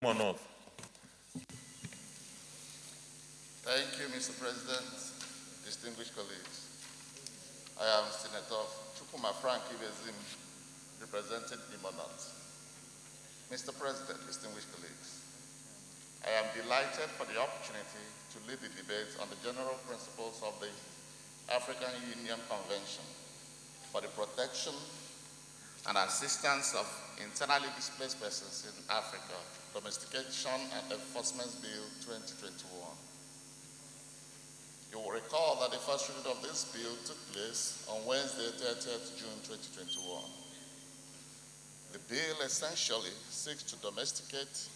Or not? Thank you, Mr. President, distinguished colleagues. I am Senator Chukuma Frank Ibezim, representing Imonot. Mr. President, distinguished colleagues, I am delighted for the opportunity to lead the debate on the general principles of the African Union Convention for the protection and assistance of internally displaced persons in Africa, Domestication and Enforcement Bill 2021. You will recall that the first reading of this bill took place on Wednesday, 30th June 2021. The bill essentially seeks to domesticate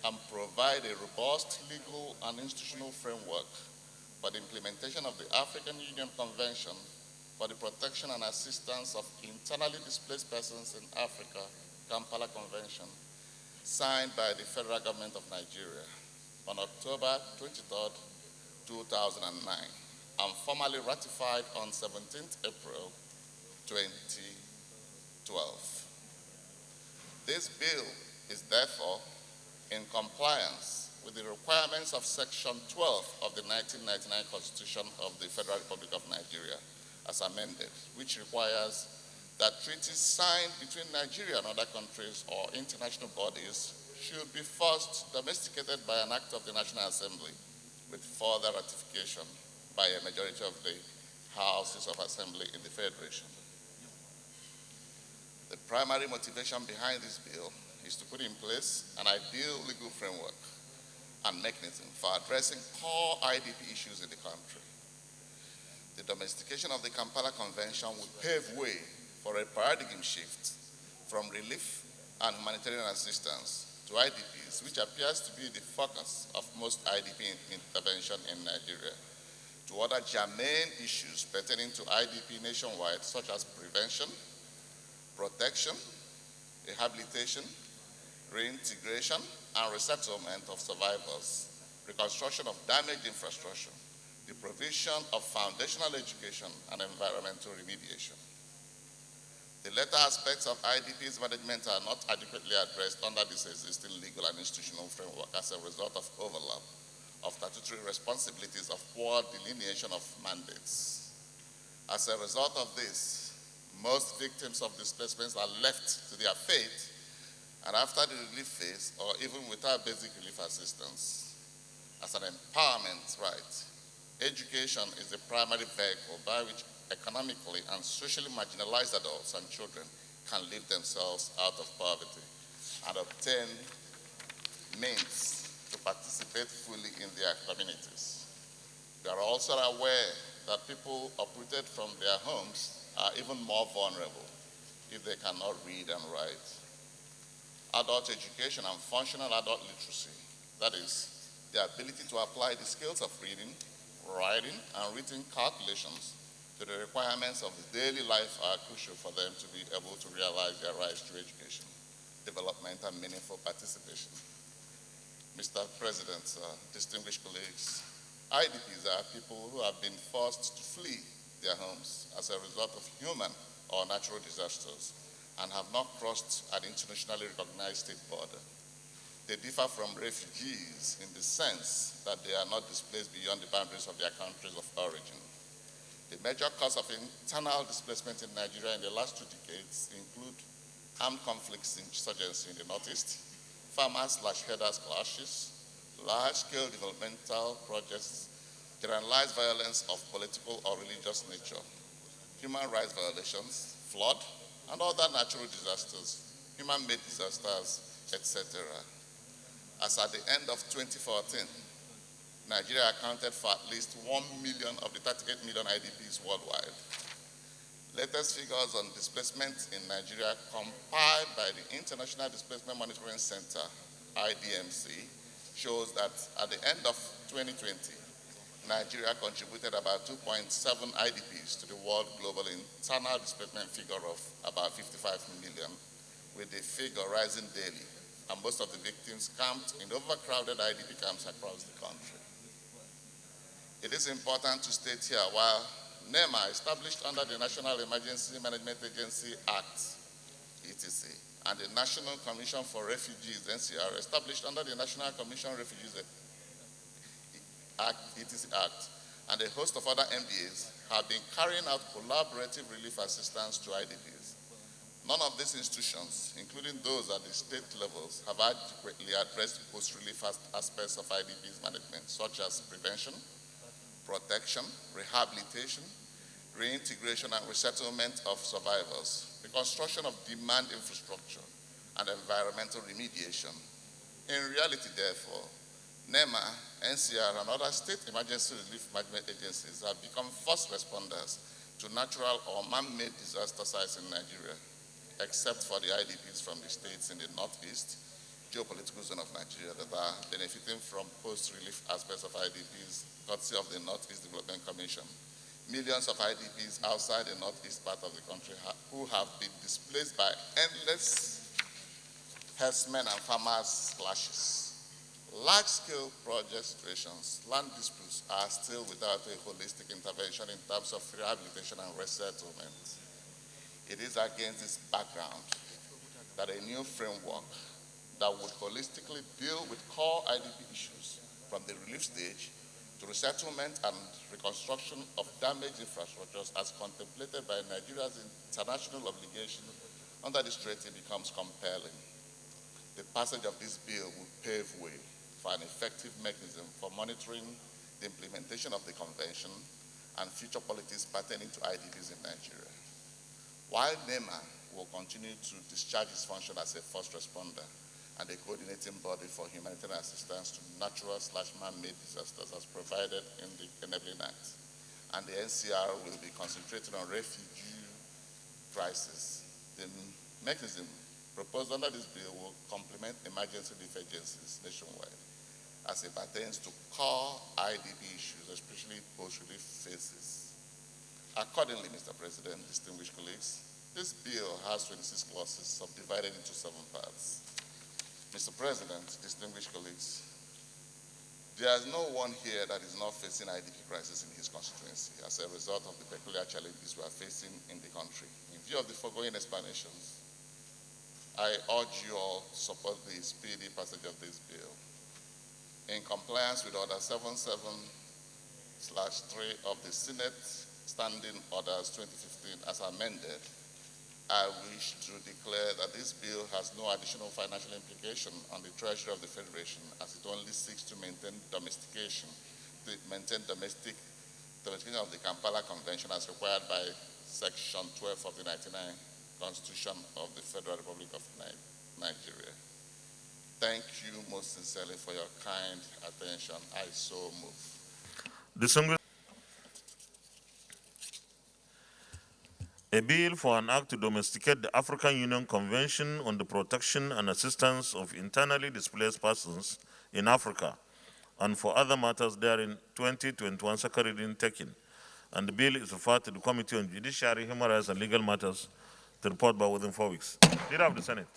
and provide a robust legal and institutional framework for the implementation of the African Union Convention for the protection and assistance of internally displaced persons in Africa, Kampala Convention, signed by the federal government of Nigeria on October 23, 2009, and formally ratified on 17th April 2012. This bill is therefore in compliance with the requirements of Section 12 of the 1999 Constitution of the Federal Republic of Nigeria, as amended, which requires that treaties signed between Nigeria and other countries or international bodies should be first domesticated by an act of the National Assembly with further ratification by a majority of the houses of assembly in the Federation. The primary motivation behind this bill is to put in place an ideal legal framework and mechanism for addressing core IDP issues in the country. The domestication of the Kampala Convention will pave way for a paradigm shift from relief and humanitarian assistance to IDPs, which appears to be the focus of most IDP intervention in Nigeria, to other germane issues pertaining to IDP nationwide, such as prevention, protection, rehabilitation, reintegration, and resettlement of survivors, reconstruction of damaged infrastructure, the provision of foundational education, and environmental remediation. The latter aspects of IDP's management are not adequately addressed under this existing legal and institutional framework as a result of overlap of statutory responsibilities of poor delineation of mandates. As a result of this, most victims of displacements are left to their fate, and after the relief phase, or even without basic relief assistance, as an empowerment right. Education is the primary vehicle by which economically and socially marginalized adults and children can live themselves out of poverty and obtain means to participate fully in their communities. We are also aware that people uprooted from their homes are even more vulnerable if they cannot read and write. Adult education and functional adult literacy, that is, the ability to apply the skills of reading, writing, and written calculations to the requirements of daily life are crucial for them to be able to realize their rights to education, development, and meaningful participation. Mr. President, distinguished colleagues, IDPs are people who have been forced to flee their homes as a result of human or natural disasters and have not crossed an internationally recognized state border. They differ from refugees in the sense that they are not displaced beyond the boundaries of their countries of origin. The major cause of internal displacement in Nigeria in the last 2 decades include armed conflicts, insurgency in the Northeast, farmers/herders clashes, large-scale developmental projects, generalized violence of political or religious nature, human rights violations, flood, and other natural disasters, human-made disasters, etc. As at the end of 2014, Nigeria accounted for at least 1 million of the 38 million IDPs worldwide. Latest figures on displacement in Nigeria compiled by the International Displacement Monitoring Center, IDMC, shows that at the end of 2020, Nigeria contributed about 2.7 IDPs to the world global internal displacement figure of about 55 million, with the figure rising daily, and most of the victims camped in overcrowded IDP camps across the country. It is important to state here, while NEMA, established under the National Emergency Management Agency Act, etc., and the National Commission for Refugees, NCR, established under the National Commission Refugees Act, ETC Act, and a host of other MBAs have been carrying out collaborative relief assistance to IDPs. None of these institutions, including those at the state levels, have adequately addressed post-relief aspects of IDPs management, such as prevention, protection, rehabilitation, reintegration and resettlement of survivors, reconstruction of demand infrastructure, and environmental remediation. In reality, therefore, NEMA, NCR, and other state emergency relief management agencies have become first responders to natural or man-made disaster sites in Nigeria, except for the IDPs from the states in the northeast, geopolitical zone of Nigeria, that are benefiting from post-relief aspects of IDPs, courtesy of the Northeast Development Commission. Millions of IDPs outside the northeast part of the country who have been displaced by endless herdsmen and farmers' clashes. Large-scale project situations, land disputes are still without a holistic intervention in terms of rehabilitation and resettlement. It is against this background that a new framework that would holistically deal with core IDP issues from the relief stage to resettlement and reconstruction of damaged infrastructures as contemplated by Nigeria's international obligation under this treaty becomes compelling. The passage of this bill will pave way for an effective mechanism for monitoring the implementation of the convention and future policies pertaining to IDPs in Nigeria. While NEMA will continue to discharge its function as a first responder and a coordinating body for humanitarian assistance to natural/man-made disasters as provided in the Enabling Act. And the NCR will be concentrating on refugee crisis. The mechanism proposed under this bill will complement emergency relief agencies nationwide as it pertains to core IDP issues, especially post-relief phases. Accordingly, Mr. President, distinguished colleagues, this bill has 26 clauses subdivided into 7 parts. Mr. President, distinguished colleagues, there is no one here that is not facing IDP crisis in his constituency as a result of the peculiar challenges we are facing in the country. In view of the foregoing explanations, I urge you all to support the speedy passage of this bill. In compliance with Order 77/3 of the Senate Standing Orders 2015 as amended, I wish to declare that this bill has no additional financial implication on the Treasury of the Federation, as it only seeks to maintain domestication of the Kampala Convention as required by Section 12 of the 1999 Constitution of the Federal Republic of Nigeria. Thank you most sincerely for your kind attention. I so move. A bill for an act to domesticate the African Union Convention on the Protection and Assistance of Internally Displaced Persons in Africa, and for other matters therein 2021 second reading taken. And the bill is referred to the Committee on Judiciary, Human Rights and Legal Matters to report by within 4 weeks. Leader of the Senate.